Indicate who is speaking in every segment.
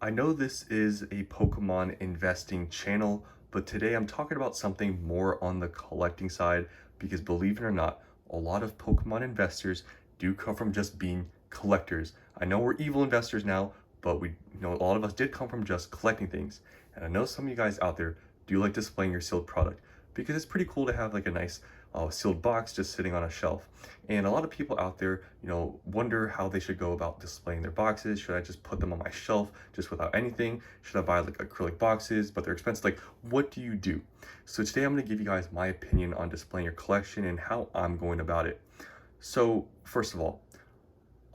Speaker 1: I know this is a Pokemon investing channel, but today I'm talking about something more on the collecting side because believe it or not, a lot of Pokemon investors do come from just being collectors. I know we're evil investors now, but a lot of us did come from just collecting things. And I know some of you guys out there do like displaying your sealed product because it's pretty cool to have like a nice sealed box just sitting on a shelf. And a lot of people out there, wonder how they should go about displaying their boxes. Should I just put them on my shelf just without anything? Should I buy like acrylic boxes, but they're expensive? Like, what do you do? So today I'm going to give you guys my opinion on displaying your collection and how I'm going about it. So first of all,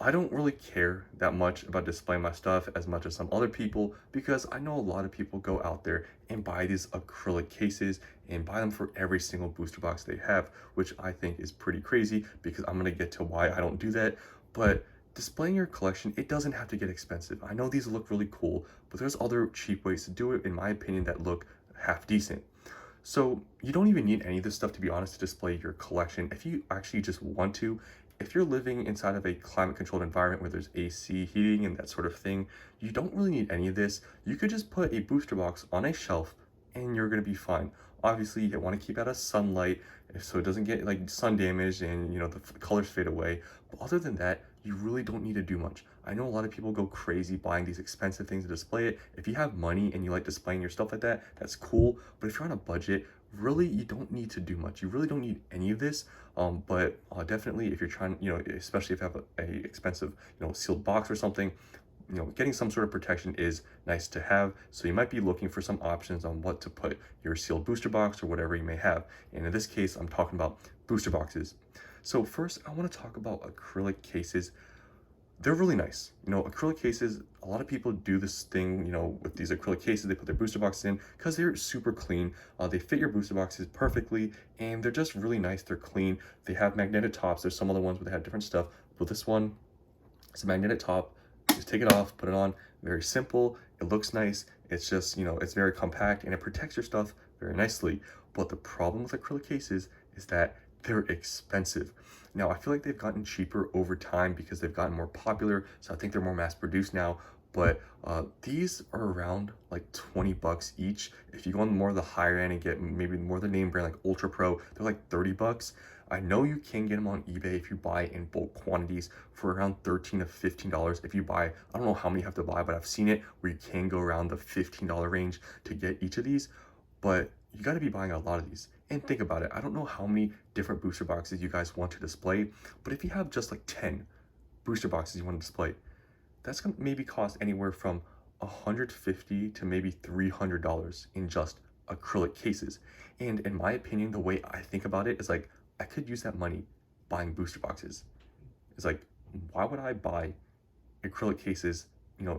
Speaker 1: I don't really care that much about displaying my stuff as much as some other people because I know a lot of people go out there and buy these acrylic cases and buy them for every single booster box they have, which I think is pretty crazy because I'm gonna get to why I don't do that. But displaying your collection, it doesn't have to get expensive. I know these look really cool, but there's other cheap ways to do it, in my opinion, that look half decent. So you don't even need any of this stuff, to be honest, to display your collection. If you actually just want to, if you're living inside of a climate controlled environment where there's AC heating and that sort of thing, you don't really need any of this. You could just put a booster box on a shelf and you're gonna be fine. Obviously, you want to keep out of sunlight so it doesn't get like sun damage and the colors fade away. But other than that, you really don't need to do much. I know a lot of people go crazy buying these expensive things to display it. If you have money and you like displaying your stuff like that, that's cool. But if you're on a budget, really you don't need to do much. You really don't need any of this. But definitely if you're trying, especially if you have a expensive, sealed box or something, getting some sort of protection is nice to have. So you might be looking for some options on what to put your sealed booster box or whatever you may have. And in this case, I'm talking about booster boxes. So first, I want to talk about acrylic cases. They're really nice. Acrylic cases, a lot of people do this thing, with these acrylic cases, they put their booster boxes in because they're super clean. They fit your booster boxes perfectly and they're just really nice. They're clean. They have magnetic tops. There's some other ones where they have different stuff, but this one, it's a magnetic top. Just take it off, put it on. Very simple. It looks nice. It's just, it's very compact and it protects your stuff very nicely. But the problem with acrylic cases is that they're expensive. Now, I feel like they've gotten cheaper over time because they've gotten more popular. So I think they're more mass produced now. But these are around like 20 bucks each. If you go on more of the higher end and get maybe more of the name brand like Ultra Pro, they're like 30 bucks. I know you can get them on eBay if you buy in bulk quantities for around $13 to $15. If you buy, I don't know how many you have to buy, but I've seen it where you can go around the $15 range to get each of these. But you got to be buying a lot of these. And think about it. I don't know how many different booster boxes you guys want to display, but if you have just like 10 booster boxes you want to display, that's going to maybe cost anywhere from $150 to maybe $300 in just acrylic cases. And in my opinion, the way I think about it is like, I could use that money buying booster boxes. It's like, why would I buy acrylic cases?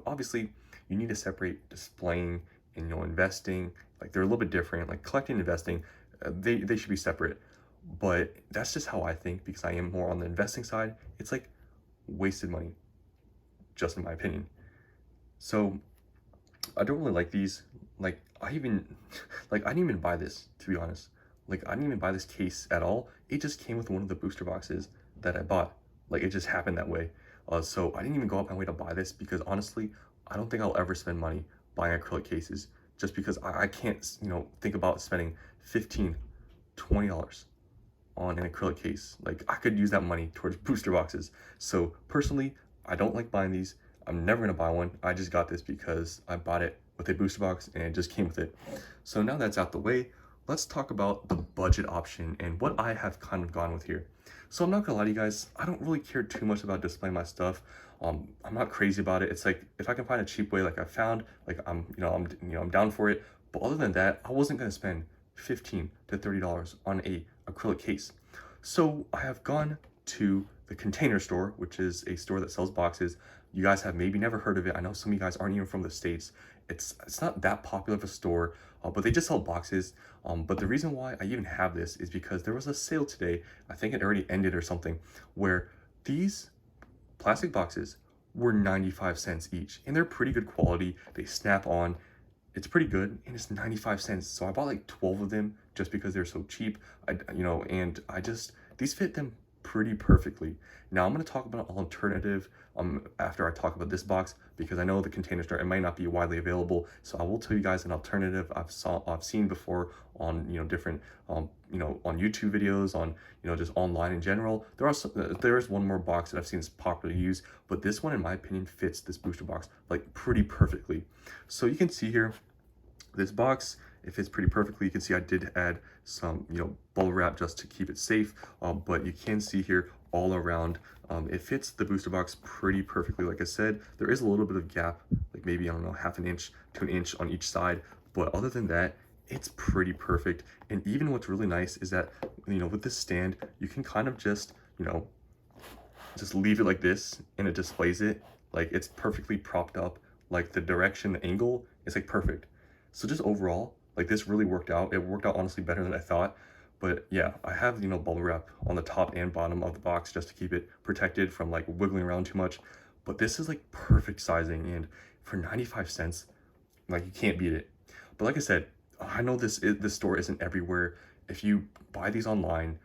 Speaker 1: Obviously you need to separate displaying and, investing. Like they're a little bit different, like collecting and investing, they should be separate. But that's just how I think because I am more on the investing side. It's like wasted money, just in my opinion. So I don't really like these. Like I even, like I didn't even buy this, to be honest. Like I didn't even buy this case at all. It just came with one of the booster boxes that I bought. Like it just happened that way. So I didn't even go out my way to buy this because honestly, I don't think I'll ever spend money buying acrylic cases just because I can't, think about spending $15, $20 on an acrylic case. Like I could use that money towards booster boxes. So personally, I don't like buying these. I'm never gonna buy one. I just got this because I bought it with a booster box and it just came with it. So now that's out the way, let's talk about the budget option and what I have kind of gone with here. So I'm not gonna lie to you guys, I don't really care too much about displaying my stuff. I'm not crazy about it. It's like if I can find a cheap way, like I found, like I'm down for it. But other than that, I wasn't gonna spend $15 to $30 on a acrylic case. So I have gone to the Container Store, which is a store that sells boxes. You guys have maybe never heard of it. I know some of you guys aren't even from the States. It's not that popular of a store, but they just sell boxes. But the reason why I even have this is because there was a sale today. I think it already ended or something, where these plastic boxes were 95 cents each, and they're pretty good quality. They snap on. It's pretty good, and it's 95 cents. So I bought like 12 of them just because they're so cheap. And these fit them pretty perfectly. Now I'm going to talk about an alternative after I talk about this box because I know the Container Store, it might not be widely available. So I will tell you guys an alternative I've seen before on, different, on YouTube videos, on, just online in general. There is one more box that I've seen is popularly used, but this one, in my opinion, fits this booster box like pretty perfectly. So you can see here, this box, it fits pretty perfectly. You can see I did add some, bubble wrap just to keep it safe, but you can see here all around, it fits the booster box pretty perfectly. Like I said, there is a little bit of gap, like maybe, I don't know, half an inch to an inch on each side, but other than that, it's pretty perfect. And even what's really nice is that, with this stand, you can kind of just, just leave it like this and it displays it. Like, it's perfectly propped up. Like, the direction, the angle is like perfect. So just overall, like, this really worked out. It worked out honestly better than I thought. But yeah, I have, bubble wrap on the top and bottom of the box just to keep it protected from like wiggling around too much. But this is like perfect sizing, and for 95 cents, like, you can't beat it. But like I said, I know this store isn't everywhere. If you buy these online,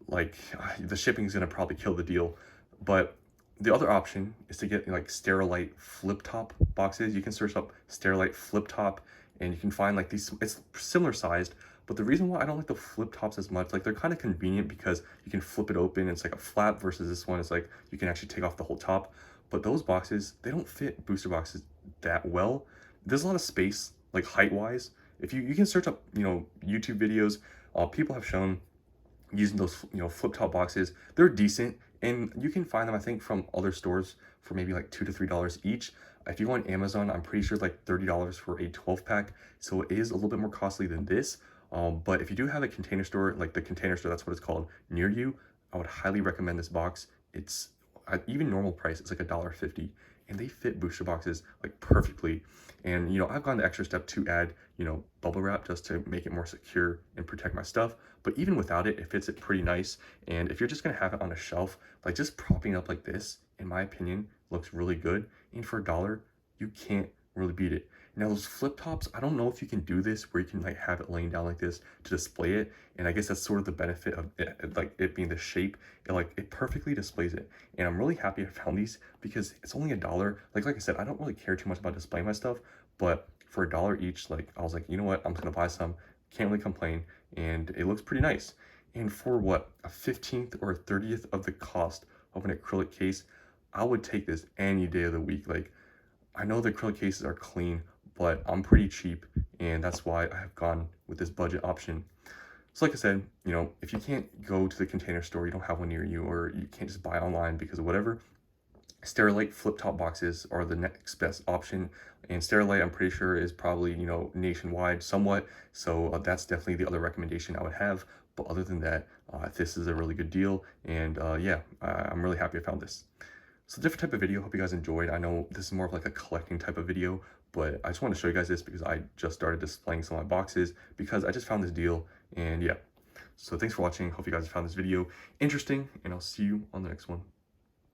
Speaker 1: like, the shipping is gonna probably kill the deal. But the other option is to get like Sterilite flip top boxes. You can search up Sterilite flip top and you can find like these, it's similar sized, but the reason why I don't like the flip tops as much, like, they're kind of convenient because you can flip it open and it's like a flap, versus this one is like you can actually take off the whole top. But those boxes, they don't fit booster boxes that well. There's a lot of space, like height wise. If you can search up, YouTube videos, people have shown using those, flip top boxes. They're decent, and you can find them, I think, from other stores for maybe like $2 to $3 each. If you go on Amazon, I'm pretty sure it's like $30 for a 12 pack, so it is a little bit more costly than this. But if you do have a Container Store, like the Container Store, that's what it's called, near you, I would highly recommend this box. It's even normal price, it's like $1.50, and they fit booster boxes like perfectly. And I've gone the extra step to add, bubble wrap just to make it more secure and protect my stuff. But even without it, it fits it pretty nice. And if you're just gonna have it on a shelf, like, just propping up like this, in my opinion, looks really good. And for $1, you can't really beat it. Now, those flip tops, I don't know if you can do this where you can like have it laying down like this to display it. And I guess that's sort of the benefit of it, like it being the shape. It perfectly displays it. And I'm really happy I found these because it's only $1. Like I said, I don't really care too much about displaying my stuff, but for $1 each, like, I was like, you know what, I'm just gonna buy some. Can't really complain, and it looks pretty nice. And for what, a 15th or a 30th of the cost of an acrylic case, I would take this any day of the week. Like, I know the acrylic cases are clean, but I'm pretty cheap, and that's why I have gone with this budget option. So like I said, if you can't go to the Container Store, you don't have one near you, or you can't just buy online because of whatever, Sterilite flip top boxes are the next best option. And Sterilite, I'm pretty sure, is probably, nationwide somewhat. So that's definitely the other recommendation I would have. But other than that, this is a really good deal. And yeah, I'm really happy I found this. So different type of video, hope you guys enjoyed. I know this is more of like a collecting type of video, but I just want to show you guys this because I just started displaying some of my boxes because I just found this deal. And yeah, so thanks for watching. Hope you guys found this video interesting, and I'll see you on the next one.